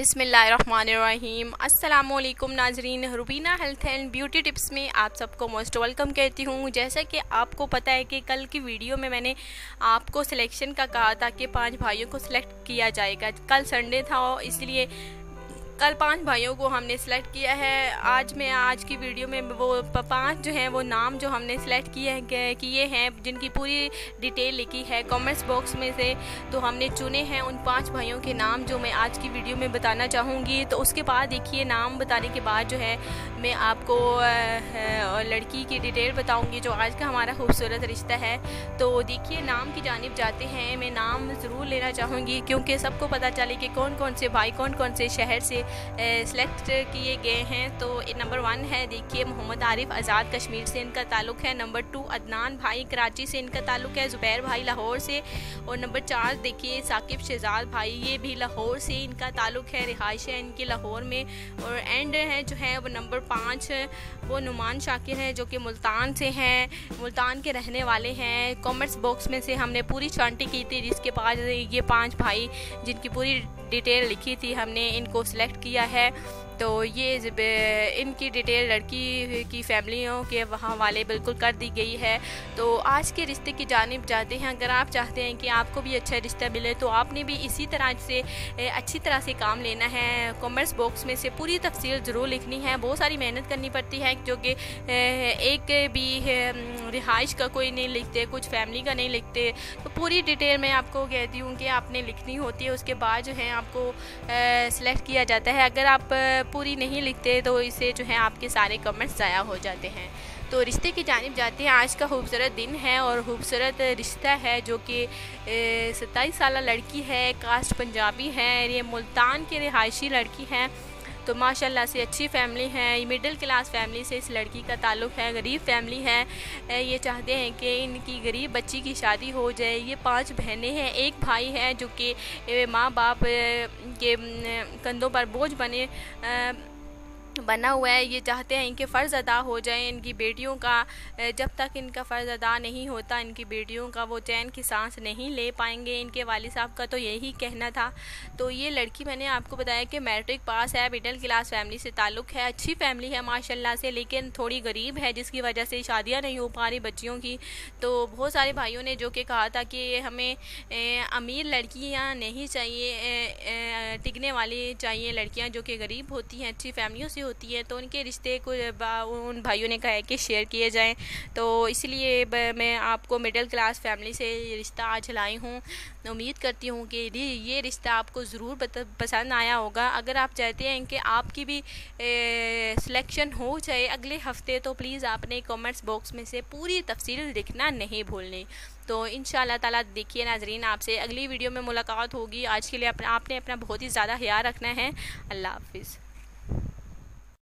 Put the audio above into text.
बिस्मिल्लाहिर्रहमानिर्रहीम। अस्सलामुअलैकुम नाजरीन, Rubina health and beauty tips में आप सबको मोस्ट वेलकम कहती हूँ। जैसा कि आपको पता है कि कल की वीडियो में मैंने आपको सिलेक्शन का कहा था कि 5 भाइयों को सिलेक्ट किया जाएगा। कल संडे था और इसलिए कल 5 भाइयों को हमने सेलेक्ट किया है। आज की वीडियो में वो 5 जो हैं वो नाम जो हमने सेलेक्ट किए हैं, जिनकी पूरी डिटेल लिखी है कमेंट्स बॉक्स में से, तो हमने चुने हैं उन 5 भाइयों के नाम जो मैं आज की वीडियो में बताना चाहूँगी। तो उसके बाद देखिए, नाम बताने के बाद जो है मैं आपको लड़की की डिटेल बताऊँगी जो आज का हमारा खूबसूरत रिश्ता है। तो देखिए, नाम की जानिब जाते हैं। मैं नाम ज़रूर लेना चाहूँगी क्योंकि सबको पता चले कि कौन कौन से भाई कौन कौन से शहर से सेलेक्ट किए गए हैं। तो नंबर 1 है, देखिए, मोहम्मद आरिफ आज़ाद कश्मीर से इनका ताल्लुक़ है। नंबर 2 अदनान भाई कराची से इनका ताल्लुक़ है। ज़ुबैर भाई लाहौर से। और नंबर 4 देखिए साकिब शहजाद भाई, ये भी लाहौर से इनका ताल्लुक़ है, रिहाइश है इनकी लाहौर में। और एंड है जो है वो नंबर 5 वो नुमान शाकिर है जो कि मुल्तान से हैं, मुल्तान के रहने वाले हैं। कमेंट्स बॉक्स में से हमने पूरी छांटी की थी जिसके पास ये 5 भाई जिनकी पूरी डिटेल लिखी थी, हमने इनको सिलेक्ट किया है। तो ये इनकी डिटेल लड़की की फैमिलियों के वहाँ वाले बिल्कुल कर दी गई है। तो आज के रिश्ते की जानिब जाते हैं। अगर आप चाहते हैं कि आपको भी अच्छा रिश्ता मिले तो आपने भी इसी तरह से अच्छी तरह से काम लेना है। कमेंट्स बॉक्स में से पूरी तफसील ज़रूर लिखनी है। बहुत सारी मेहनत करनी पड़ती है जो कि एक भी रिहाइश का कोई नहीं लिखते, कुछ फैमिली का नहीं लिखते। तो पूरी डिटेल मैं आपको कहती हूँ कि आपने लिखनी होती है। उसके बाद जो है आपको सेलेक्ट किया जाता है। अगर आप पूरी नहीं लिखते तो इससे जो है आपके सारे कमेंट्स ज़ाया हो जाते हैं। तो रिश्ते की जानिब जाते हैं। आज का खूबसूरत दिन है और खूबसूरत रिश्ता है जो कि 27 साल लड़की है, कास्ट पंजाबी है, ये मुल्तान की रिहायशी लड़की है। तो माशाल्लाह से अच्छी फैमिली है, मिडिल क्लास फैमिली से इस लड़की का ताल्लुक़ है, गरीब फैमिली है। ये चाहते हैं कि इनकी गरीब बच्ची की शादी हो जाए। ये 5 बहनें हैं, एक भाई है जो कि माँ बाप के कंधों पर बोझ बना हुआ है। ये चाहते हैं इनके फ़र्ज़ अदा हो जाएं। इनकी बेटियों का जब तक इनका फ़र्ज़ अदा नहीं होता, इनकी बेटियों का वो चैन की सांस नहीं ले पाएंगे। इनके वालिद साहब का तो यही कहना था। तो ये लड़की मैंने आपको बताया कि मैट्रिक पास है, मिडिल क्लास फैमिली से ताल्लुक़ है, अच्छी फैमिली है माशाल्लाह से, लेकिन थोड़ी गरीब है जिसकी वजह से शादियाँ नहीं हो पा रही बच्चियों की। तो बहुत सारे भाइयों ने जो कि कहा था कि हमें अमीर लड़कियाँ नहीं चाहिए, टिकने वाली चाहिए लड़कियाँ जो कि गरीब होती हैं, अच्छी फैमिलियों से होती है। तो उनके रिश्ते को उन भाइयों ने कहा है कि शेयर किए जाएं। तो इसलिए मैं आपको मिडिल क्लास फैमिली से ये रिश्ता आज लाई हूँ। उम्मीद करती हूँ कि ये रिश्ता आपको ज़रूर पसंद आया होगा। अगर आप चाहते हैं कि आपकी भी सिलेक्शन हो जाए अगले हफ्ते, तो प्लीज़ आपने कमेंट्स बॉक्स में से पूरी तफसील लिखना नहीं भूलनी। तो इंशाअल्लाह ताला देखिए नाजरीन, आपसे अगली वीडियो में मुलाकात होगी। आज के लिए आपने अपना बहुत ही ज़्यादा ख्याल रखना है। अल्लाह हाफिज़।